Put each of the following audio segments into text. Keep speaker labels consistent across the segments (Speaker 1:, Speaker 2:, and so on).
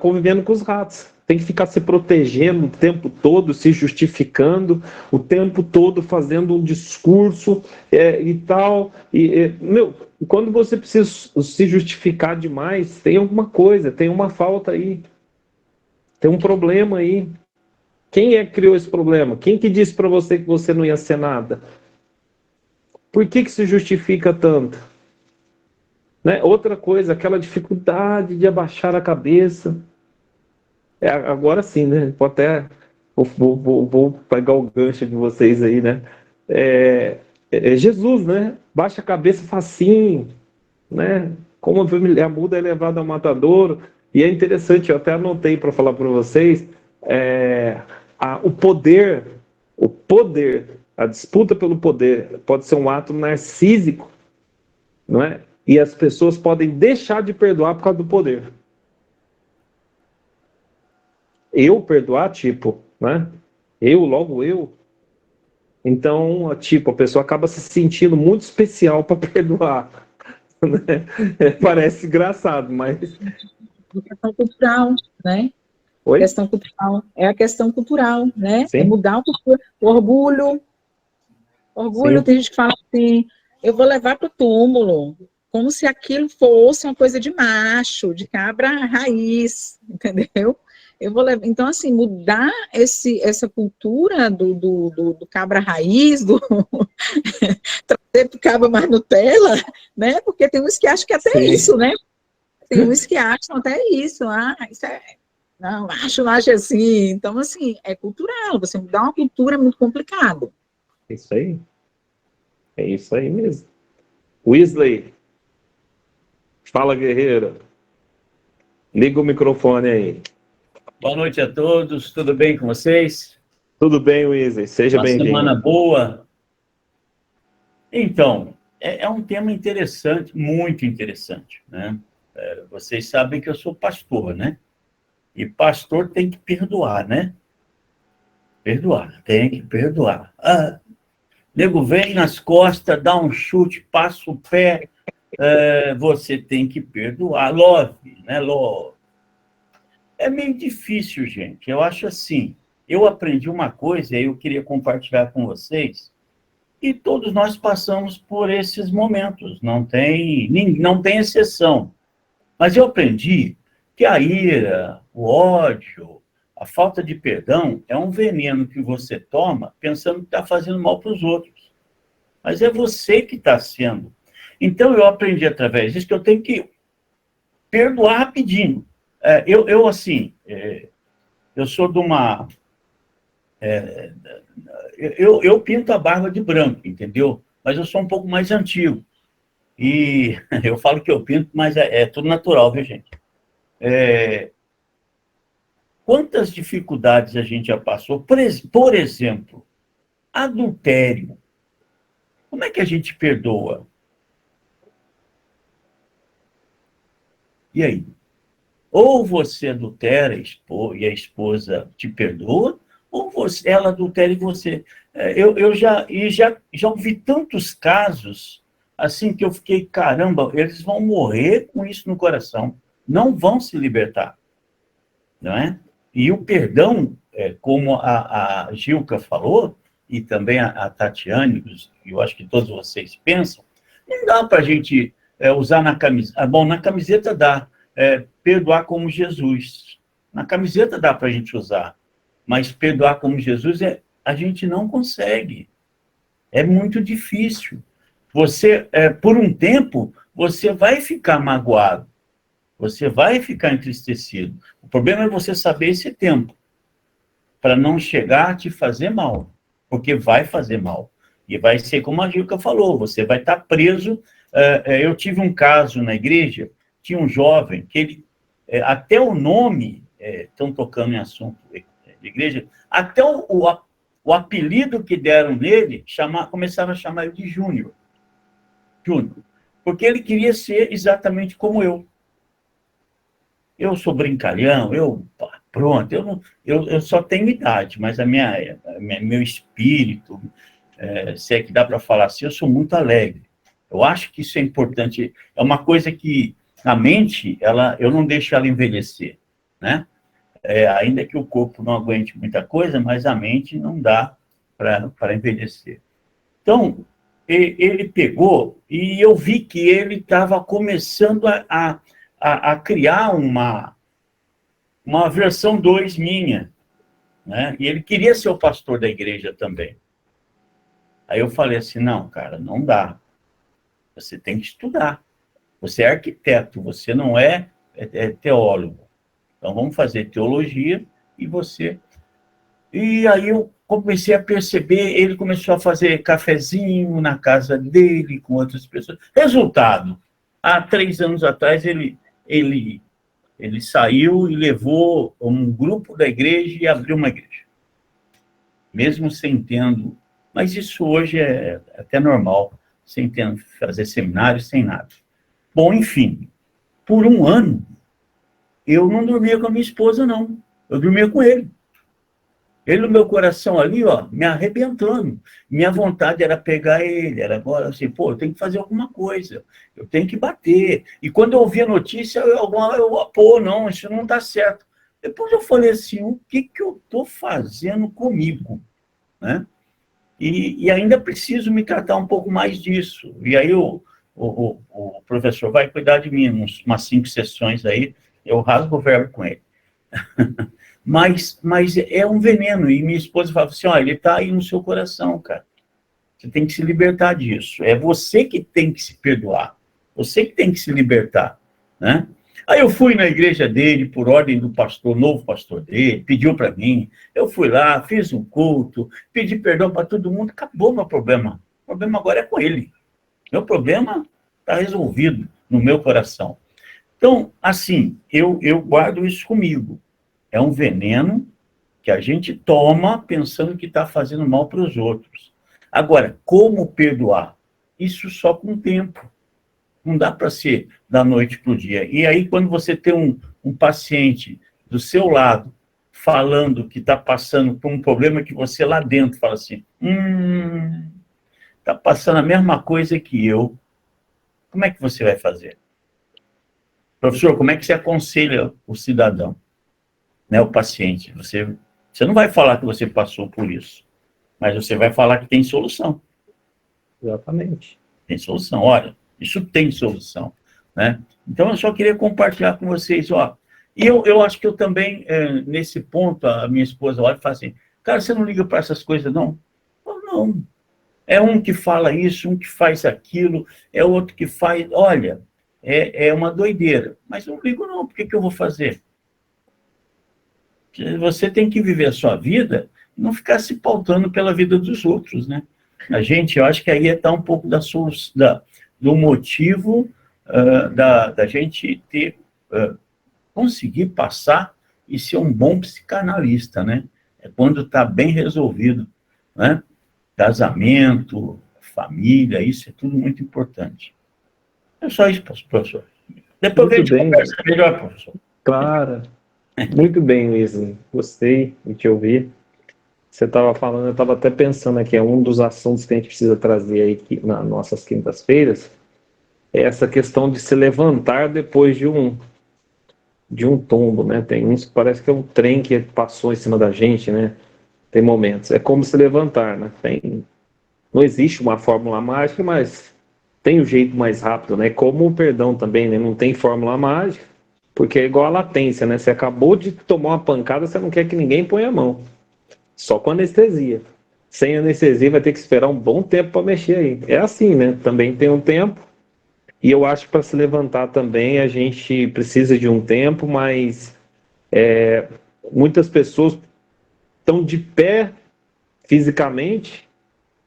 Speaker 1: convivendo com os ratos. Tem que ficar se protegendo o tempo todo, se justificando, o tempo todo fazendo um discurso e tal. Meu, quando você precisa se justificar demais, tem alguma coisa, tem uma falta aí, tem um problema aí. Quem é que criou esse problema? Quem que disse para você que você não ia ser nada? Por que se justifica tanto? Né? Outra coisa, aquela dificuldade de abaixar a cabeça. Agora sim, né? Vou até vou pegar o gancho de vocês aí, né? Jesus, né? Baixa a cabeça facinho, né? Como a muda é levada ao matadouro. E é interessante, eu até anotei para falar para vocês, o poder, a disputa pelo poder pode ser um ato narcísico, não é? E as pessoas podem deixar de perdoar por causa do poder. Eu perdoar, tipo, né? Logo eu. Então, tipo, a pessoa acaba se sentindo muito especial para perdoar. Né? Parece engraçado, mas.
Speaker 2: Questão cultural, né?
Speaker 1: Oi?
Speaker 2: Questão cultural. É a questão cultural, né?
Speaker 1: Sim.
Speaker 2: É mudar o orgulho. Orgulho,
Speaker 1: Sim.
Speaker 2: tem gente que fala assim, eu vou levar para o túmulo, como se aquilo fosse uma coisa de macho, de cabra raiz, entendeu? Eu vou levar, então, assim, mudar essa cultura do cabra raiz, trazer para o cabra mais Nutella, né? Porque tem uns que acham que até
Speaker 1: Sim.
Speaker 2: isso, né? Tem uns que acham até isso, isso é... Não, acho assim. Então, assim, é cultural, você mudar uma cultura é muito complicado.
Speaker 1: Isso aí. É isso aí mesmo. Wesley. Fala, guerreiro. Liga o microfone aí.
Speaker 3: Boa noite a todos, tudo bem com vocês?
Speaker 1: Tudo bem, Wesley? Seja bem-vindo.
Speaker 3: Uma semana boa. Então, é um tema interessante, muito interessante, né? Vocês sabem que eu sou pastor, né? E pastor tem que perdoar, né? Perdoar, tem que perdoar. Nego vem nas costas, dá um chute, passa o pé, você tem que perdoar. Love, né? Love. É meio difícil, gente. Eu acho assim, eu aprendi uma coisa e eu queria compartilhar com vocês, e todos nós passamos por esses momentos, não tem exceção. Mas eu aprendi que a ira, o ódio, a falta de perdão é um veneno que você toma pensando que está fazendo mal para os outros. Mas é você que está sendo. Então, eu aprendi através disso que eu tenho que perdoar rapidinho. Eu sou de uma... Eu pinto a barba de branco, entendeu? Mas eu sou um pouco mais antigo. E eu falo que eu pinto, mas é tudo natural, viu, gente? Quantas dificuldades a gente já passou? Por exemplo, adultério. Como é que a gente perdoa? E aí? Ou você adultera e a esposa te perdoa, ou ela adultera e você... Eu já ouvi tantos casos assim que eu fiquei, caramba, eles vão morrer com isso no coração. Não vão se libertar. Não é? E o perdão, como a Gilca falou, e também a Tatiane, eu acho que todos vocês pensam, não dá para a gente usar na camiseta. Bom, na camiseta dá. Perdoar como Jesus. Na camiseta dá para a gente usar. Mas perdoar como Jesus, a gente não consegue. É muito difícil. Você, por um tempo, você vai ficar magoado. Você vai ficar entristecido. O problema é você saber esse tempo, para não chegar a te fazer mal, porque vai fazer mal. E vai ser como a Gilca falou, você vai estar preso. Eu tive um caso na igreja, tinha um jovem que ele, até o nome, estão tocando em assunto de igreja, até o apelido que deram nele, começaram a chamar ele de Júnior. Júnior. Porque ele queria ser exatamente como eu. Eu sou brincalhão, pronto, eu só tenho idade, mas meu espírito, se é que dá para falar assim, eu sou muito alegre. Eu acho que isso é importante, é uma coisa que a mente, eu não deixo ela envelhecer. né? Ainda que o corpo não aguente muita coisa, mas a mente não dá para envelhecer. Então, ele pegou e eu vi que ele estava começando a criar uma versão 2 minha, né? E ele queria ser o pastor da igreja também. Aí eu falei assim, não, cara, não dá. Você tem que estudar. Você é arquiteto, você não é teólogo. Então vamos fazer teologia e você... E aí eu comecei a perceber, ele começou a fazer cafezinho na casa dele, com outras pessoas. Resultado, há 3 anos atrás ele saiu e levou um grupo da igreja e abriu uma igreja. Mesmo sem tendo... Mas isso hoje é até normal, sem tendo fazer seminário, sem nada. Bom, enfim, por 1 ano, eu não dormia com a minha esposa, não. Eu dormia com ele. Ele no meu coração ali, ó, me arrebentando. Minha vontade era pegar ele, era agora assim, pô, eu tenho que fazer alguma coisa, eu tenenho que bater. E quando eu ouvi a notícia, pô, não, isso não está certo. Depois eu falei assim, o que eu estou fazendo comigo? Né? E ainda preciso me tratar um pouco mais disso. E aí o professor vai cuidar de mim, umas 5 sessões aí, eu rasgo o verbo com ele. Mas é um veneno. E minha esposa fala assim, olha, ele está aí no seu coração, cara. Você tem que se libertar disso. É você que tem que se perdoar. Você que tem que se libertar, né? Aí eu fui na igreja dele, por ordem do pastor, novo pastor dele, pediu para mim. Eu fui lá, fiz um culto, pedi perdão para todo mundo, acabou meu problema. O problema agora é com ele. Meu problema está resolvido no meu coração. Então, assim, eu guardo isso comigo. É um veneno que a gente toma pensando que está fazendo mal para os outros. Agora, como perdoar? Isso só com o tempo. Não dá para ser da noite para o dia. E aí, quando você tem um paciente do seu lado falando que está passando por um problema que você lá dentro fala assim, está passando a mesma coisa que eu, como é que você vai fazer? Professor, como é que você aconselha o cidadão, né, o paciente? Você não vai falar que você passou por isso, mas você vai falar que tem solução.
Speaker 1: Exatamente.
Speaker 3: Tem solução. Olha, isso tem solução, né? Então, eu só queria compartilhar com vocês, ó. E eu acho que eu também, nesse ponto, a minha esposa olha e fala assim, cara, você não liga para essas coisas, não? Não. É um que fala isso, um que faz aquilo, é outro que faz... Olha, é uma doideira. Mas eu não ligo, não. Por que eu vou fazer? Você tem que viver a sua vida e não ficar se pautando pela vida dos outros, né? Eu acho que aí está um pouco do motivo da gente conseguir passar e ser um bom psicanalista, né? É quando está bem resolvido, né? Casamento, família, isso é tudo muito importante. É só isso, professor. Depois a gente conversa melhor, professor.
Speaker 1: Claro. Muito bem, Luiz. Gostei de te ouvir. Você estava falando, eu estava até pensando aqui, é um dos assuntos que a gente precisa trazer aí nas nossas quintas-feiras, é essa questão de se levantar depois de um tombo, né? Tem uns que parece que é um trem que passou em cima da gente, né? Tem momentos. É como se levantar, né? Não existe uma fórmula mágica, mas tem o jeito mais rápido, né? Como o perdão também, né? Não tem fórmula mágica, porque é igual a latência, né? Você acabou de tomar uma pancada, você não quer que ninguém ponha a mão. Só com anestesia. Sem anestesia vai ter que esperar um bom tempo para mexer aí. É assim, né? Também tem um tempo. E eu acho que para se levantar também a gente precisa de um tempo, mas muitas pessoas estão de pé fisicamente,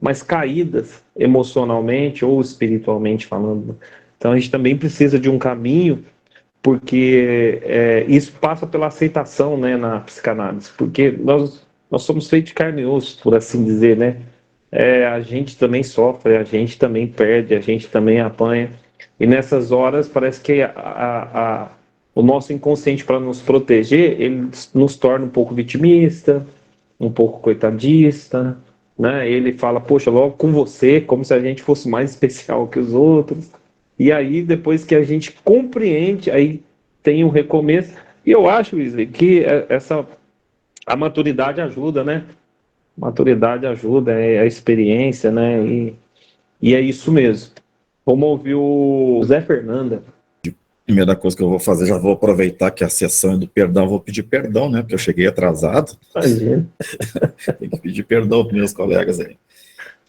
Speaker 1: mas caídas emocionalmente ou espiritualmente falando. Então a gente também precisa de um caminho, porque isso passa pela aceitação, né, na psicanálise, porque nós somos feitos de carne e osso, por assim dizer, né? A gente também sofre, a gente também perde, a gente também apanha. E nessas horas parece que o nosso inconsciente, para nos proteger, ele nos torna um pouco vitimista, um pouco coitadista, né? Ele fala, poxa, logo com você, como se a gente fosse mais especial que os outros. E aí, depois que a gente compreende, aí tem um recomeço. E eu acho, Wesley, que a maturidade ajuda, né? Maturidade ajuda, é a experiência, né? E é isso mesmo. Vamos ouvir o Zé Fernanda.
Speaker 4: Primeira coisa que eu vou fazer, já vou aproveitar que a sessão é do perdão, vou pedir perdão, né? Porque eu cheguei atrasado.
Speaker 1: Imagina.
Speaker 4: Tem que pedir perdão para meus colegas aí.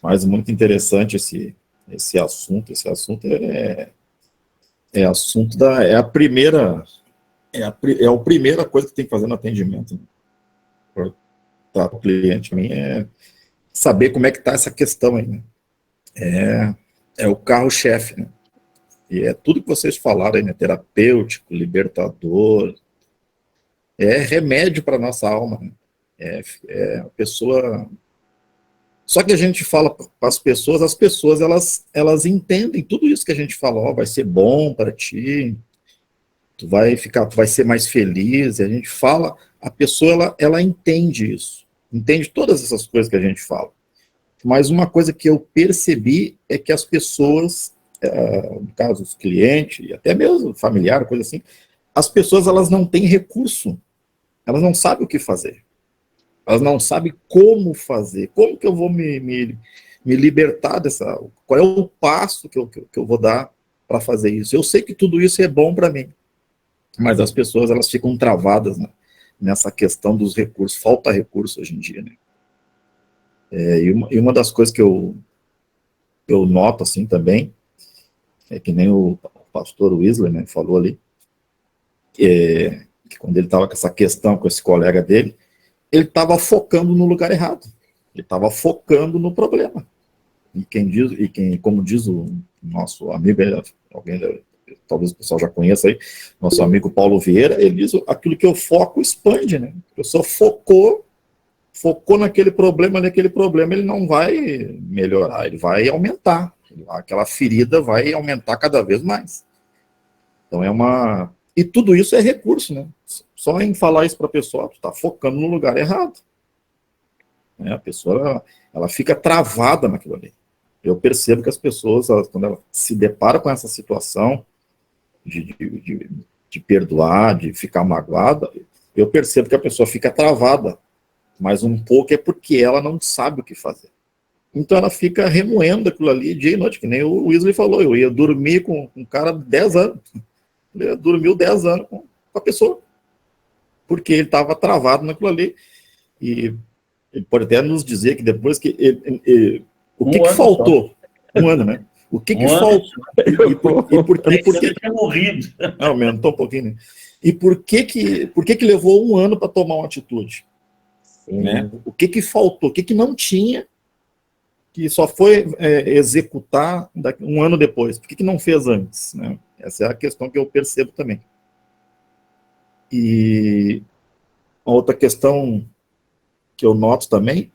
Speaker 4: Mas muito interessante esse assunto. Esse assunto é a primeira coisa que tem que fazer no atendimento, né? Para tratar o cliente, a mim é saber como é que está essa questão aí, né? É o carro-chefe, né? E é tudo que vocês falaram aí, né? Terapêutico, libertador, é remédio para nossa alma, né? A pessoa. Só que a gente fala para as pessoas elas entendem tudo isso que a gente fala, ó, vai ser bom para ti, tu vai ser mais feliz, e a gente fala, a pessoa ela entende isso, entende todas essas coisas que a gente fala. Mas uma coisa que eu percebi é que as pessoas, no caso os clientes, e até mesmo familiar, coisa assim, as pessoas elas não têm recurso, elas não sabem o que fazer. Elas não sabem como fazer, como que eu vou me libertar dessa, qual é o passo que eu vou dar para fazer isso. Eu sei que tudo isso é bom para mim, mas as pessoas elas ficam travadas, né, nessa questão dos recursos, falta recurso hoje em dia, né? E uma das coisas que eu noto assim também, é que nem o pastor Wesley, né, falou ali, que quando ele estava com essa questão com esse colega dele, ele estava focando no lugar errado. Ele estava focando no problema. Como diz o nosso amigo, talvez o pessoal já conheça aí, nosso amigo Paulo Vieira, ele diz, aquilo que eu foco expande, né? A pessoa focou naquele problema, ele não vai melhorar, ele vai aumentar. Aquela ferida vai aumentar cada vez mais. Então E tudo isso é recurso, né? Só em falar isso para a pessoa, tu está focando no lugar errado. A pessoa, ela fica travada naquilo ali. Eu percebo que as pessoas, quando elas se deparam com essa situação de perdoar, de ficar magoada, eu percebo que a pessoa fica travada. Mas um pouco é porque ela não sabe o que fazer. Então ela fica remoendo aquilo ali dia e noite, que nem o Wesley falou, eu ia dormir com um cara de 10 anos. Ele dormiu 10 anos com a pessoa, porque ele estava travado naquilo ali. E ele pode até nos dizer que depois que o que faltou? Um ano, né? O que faltou? E por que
Speaker 3: tinha morrido?
Speaker 4: Aumentou um pouquinho, né? E por que levou um ano para tomar uma atitude? Né? O que faltou? O que não tinha, que só foi executar um ano depois? Por que não fez antes? Né? Essa é a questão que eu percebo também. E uma outra questão que eu noto também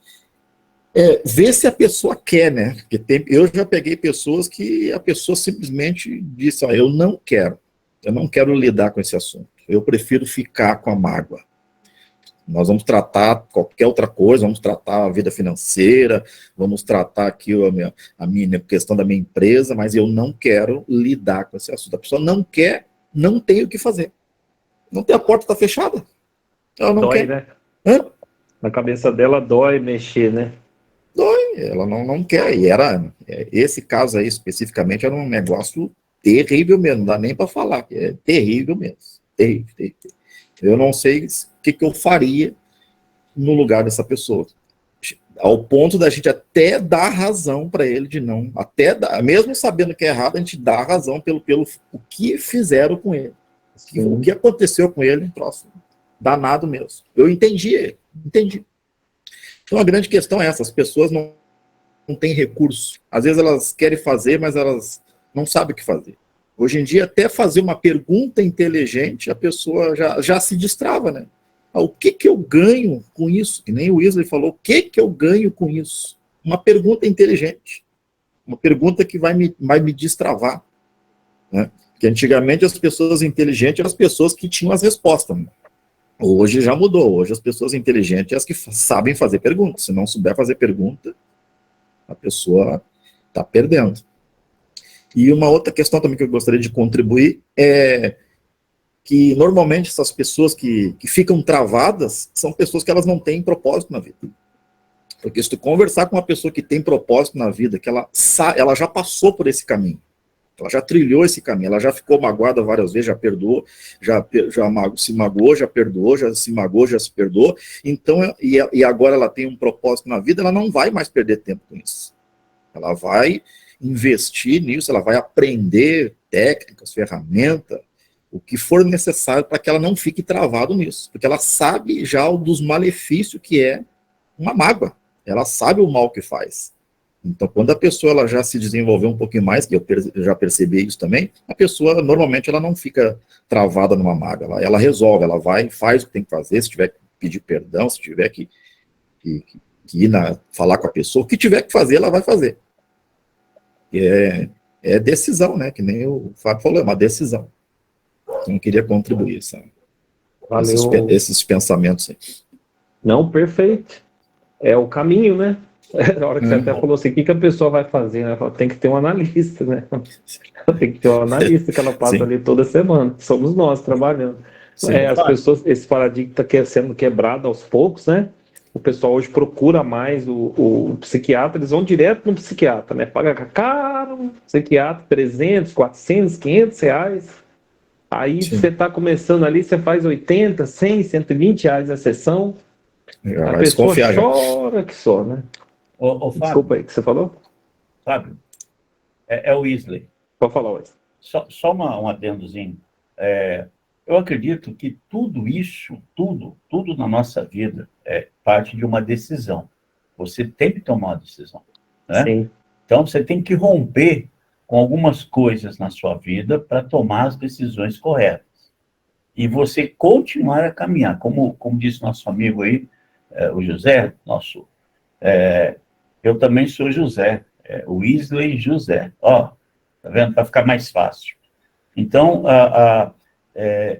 Speaker 4: é ver se a pessoa quer, né? Porque eu já peguei pessoas que a pessoa simplesmente disse, eu não quero lidar com esse assunto, eu prefiro ficar com a mágoa. Nós vamos tratar qualquer outra coisa, vamos tratar a vida financeira, vamos tratar aqui a minha questão da minha empresa, mas eu não quero lidar com esse assunto. A pessoa não quer, não tem o que fazer. Não tem, a porta está fechada. Ela não quer.
Speaker 1: Né?
Speaker 4: Hã?
Speaker 1: Na cabeça dela dói mexer, né?
Speaker 4: Dói, ela não quer. E esse caso aí especificamente era um negócio terrível mesmo, não dá nem para falar, é terrível mesmo. Terrível. Eu não sei o que eu faria no lugar dessa pessoa. Ao ponto da gente até dar razão para ele de não, mesmo sabendo que é errado, a gente dá a razão pelo o que fizeram com ele. O que aconteceu com ele, próximo. Danado mesmo. Eu entendi. Então a grande questão é essa, as pessoas não têm recurso. Às vezes elas querem fazer, mas elas não sabem o que fazer. Hoje em dia, até fazer uma pergunta inteligente, a pessoa já se destrava, né? O que eu ganho com isso? Que nem o Wesley falou, o que eu ganho com isso? Uma pergunta inteligente. Uma pergunta que vai me destravar. Né? Porque antigamente as pessoas inteligentes eram as pessoas que tinham as respostas. Né? Hoje já mudou. Hoje as pessoas inteligentes são as que sabem fazer perguntas. Se não souber fazer pergunta, a pessoa está perdendo. E uma outra questão também que eu gostaria de contribuir é que normalmente essas pessoas que ficam travadas são pessoas que elas não têm propósito na vida. Porque se tu conversar com uma pessoa que tem propósito na vida, que ela já passou por esse caminho, ela já trilhou esse caminho, ela já ficou magoada várias vezes, já perdoou, se magoou, já perdoou, já se magoou, já se perdoou, então, e agora ela tem um propósito na vida, ela não vai mais perder tempo com isso. Ela vai investir nisso, ela vai aprender técnicas, ferramentas, o que for necessário para que ela não fique travado nisso, porque ela sabe já dos malefícios que é uma mágoa, ela sabe o mal que faz. Então, quando a pessoa ela já se desenvolveu um pouquinho mais, que eu já percebi isso também, a pessoa normalmente ela não fica travada numa mágoa, ela resolve, ela vai, faz o que tem que fazer, se tiver que pedir perdão, se tiver que ir falar com a pessoa, o que tiver que fazer, ela vai fazer. É decisão, né? Que nem o Fábio falou, é uma decisão. Então, eu queria contribuir, sabe? Esses pensamentos aí.
Speaker 1: Não, perfeito. É o caminho, né? Na hora que você até falou assim, o que a pessoa vai fazer? Né? Tem que ter um analista, né? Tem que ter um analista que ela passa ali toda semana. Somos nós trabalhando. As pessoas, esse paradigma está sendo quebrado aos poucos, né? O pessoal hoje procura mais o psiquiatra, eles vão direto no psiquiatra, né? Paga caro, psiquiatra, 300, 400, 500 reais. Aí você está começando ali, você faz 80, 100, 120 reais a sessão. A pessoa chora que só, né?
Speaker 3: Fábio,
Speaker 1: desculpa aí, o que você falou?
Speaker 3: Fábio, é o Wesley.
Speaker 1: Pode falar, Wesley.
Speaker 3: Só um adendozinho. Eu acredito que tudo isso, tudo na nossa vida é parte de uma decisão. Você tem que tomar uma decisão, né? Sim. Então, você tem que romper com algumas coisas na sua vida para tomar as decisões corretas. E você continuar a caminhar. Como disse nosso amigo aí, o José, eu também sou José, Wesley José. Tá vendo? Para ficar mais fácil. Então,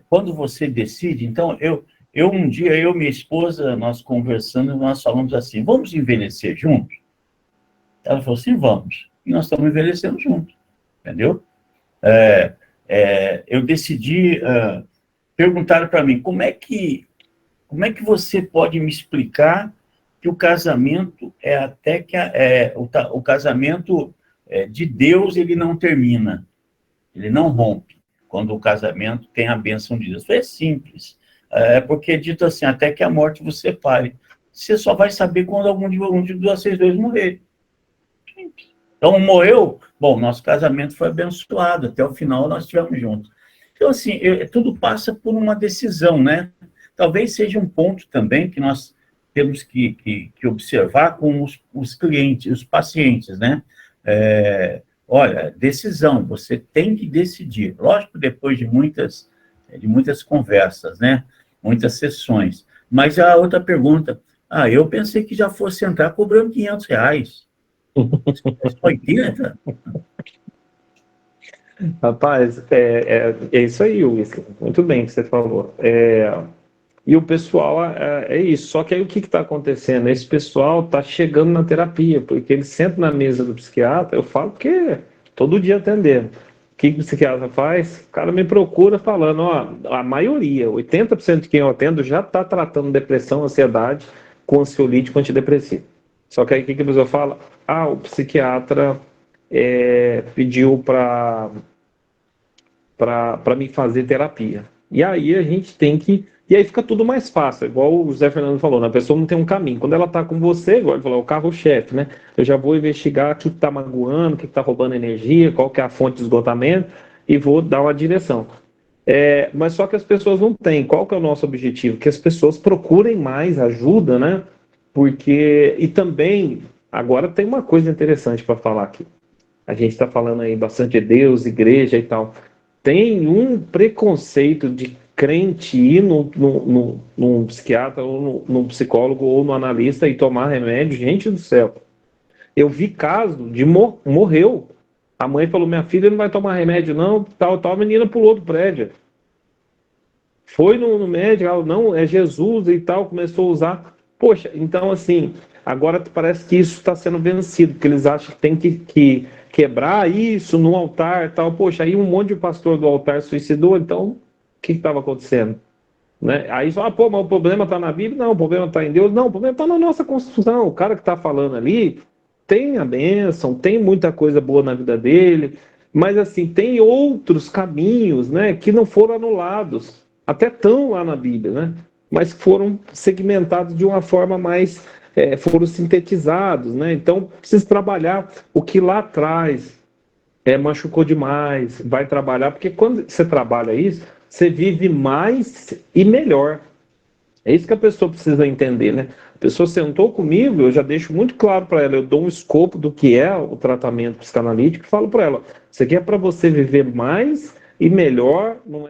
Speaker 3: quando você decide, então, um dia, eu e minha esposa, nós conversando, nós falamos assim, vamos envelhecer juntos? Ela falou assim, vamos. E nós estamos envelhecendo juntos, entendeu? Eu decidi, perguntaram para mim, como é que você pode me explicar que o casamento o casamento de Deus, ele não termina, ele não rompe, quando o casamento tem a bênção de Deus. É simples, porque é dito assim, até que a morte vos separe. Você só vai saber quando algum de vocês dois morrer. Simples. Então, morreu, bom, nosso casamento foi abençoado, até o final nós estivemos juntos. Então, assim, tudo passa por uma decisão, né? Talvez seja um ponto também que nós temos que observar com os clientes, os pacientes, né? Olha, decisão, você tem que decidir. Lógico, depois de muitas conversas, né? Muitas sessões. Mas a outra pergunta, eu pensei que já fosse entrar cobrando R$500. 80?
Speaker 1: Rapaz, é isso aí, Wilson. Muito bem que você falou. E o pessoal é isso. Só que aí o que está acontecendo? Esse pessoal está chegando na terapia, porque eles sentam na mesa do psiquiatra, eu falo que todo dia atendendo. O que o psiquiatra faz? O cara me procura falando, a maioria, 80% de quem eu atendo já está tratando depressão, ansiedade com ansiolítico antidepressivo. Só que aí o que a pessoa fala? O psiquiatra pediu para me fazer terapia. E aí a gente tem que... E aí fica tudo mais fácil, igual o Zé Fernando falou, né? A pessoa não tem um caminho. Quando ela está com você, igual ele falou, o carro-chefe, né? Eu já vou investigar o que está magoando, o que está roubando energia, qual que é a fonte de esgotamento, e vou dar uma direção. Mas só que as pessoas não têm. Qual que é o nosso objetivo? Que as pessoas procurem mais ajuda, né? Porque... E também, agora tem uma coisa interessante para falar aqui. A gente está falando aí bastante de Deus, igreja e tal. Tem um preconceito de crente ir num psiquiatra, ou num psicólogo, ou no analista e tomar remédio. Gente do céu. Eu vi caso de morreu. A mãe falou, minha filha não vai tomar remédio não, tal, a menina pulou do prédio. Foi no médico, ela, não, é Jesus e tal, começou a usar. Poxa, então assim, agora parece que isso está sendo vencido, porque eles acham que tem que quebrar isso no altar e tal. Poxa, aí um monte de pastor do altar suicidou, então que estava acontecendo? Né? Aí fala, pô, mas o problema está na Bíblia? Não, o problema está em Deus? Não, o problema está na nossa construção. O cara que está falando ali tem a bênção, tem muita coisa boa na vida dele, mas assim, tem outros caminhos, né, que não foram anulados, até estão lá na Bíblia, né, mas foram segmentados de uma forma mais, foram sintetizados, né, então precisa trabalhar o que lá atrás machucou demais, vai trabalhar, porque quando você trabalha isso, você vive mais e melhor. É isso que a pessoa precisa entender, né? A pessoa sentou comigo, eu já deixo muito claro para ela, eu dou um escopo do que é o tratamento psicanalítico e falo para ela, isso aqui é para você viver mais e melhor, não é